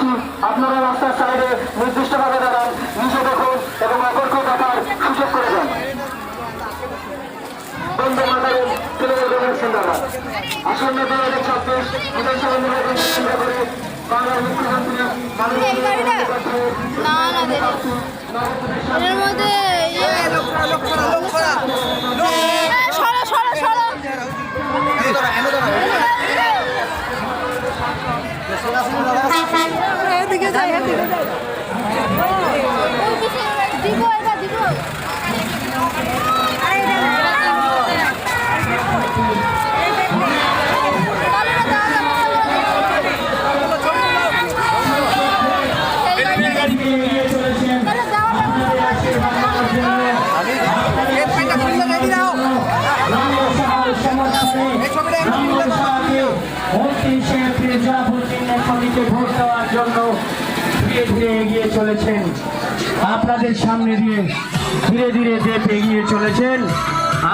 করছি, আপনারা রাস্তার সাইডে নির্দিষ্টভাবে দাঁড়ান, নিচে দেখুন এবং অপরকে দেখার সুযোগ করে দেন। বন্দে মাতরম, তৃণমূল কংগ্রেস জিন্দাবাদ। আসন্ন 2026 বিধানসভা নির্বাচনকে কেন্দ্র করে বাংলার মুখ্যমন্ত্রী মাননীয় এর মধ্যে সরো সরো সরো এদিকে যাই এদিকে যাই দিব এটা দিব ভোট দেওয়ার জন্য ধীরে ধীরে এগিয়ে চলেছেন। আপনাদের সামনে দিয়ে ধীরে ধীরে দেব এগিয়ে চলেছেন।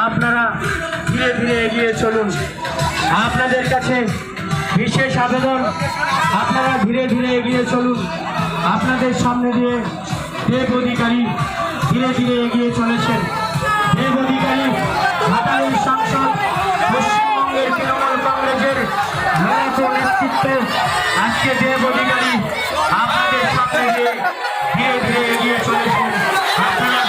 আপনারা ধীরে ধীরে এগিয়ে চলুন। আপনাদের কাছে বিশেষ আবেদন, আপনারা ধীরে ধীরে এগিয়ে চলুন। আপনাদের সামনে দিয়ে দেব অধিকারী ধীরে ধীরে এগিয়ে চলেছেন। দেব অধিকারী ঘাটালের সাংসদ, পশ্চিমবঙ্গের তৃণমূল কংগ্রেসের নেতৃত্বে আজকে দেব অধিকারী আপনাদের সামনে দিয়ে ধীরে ধীরে এগিয়ে চলেছেন। আপনারা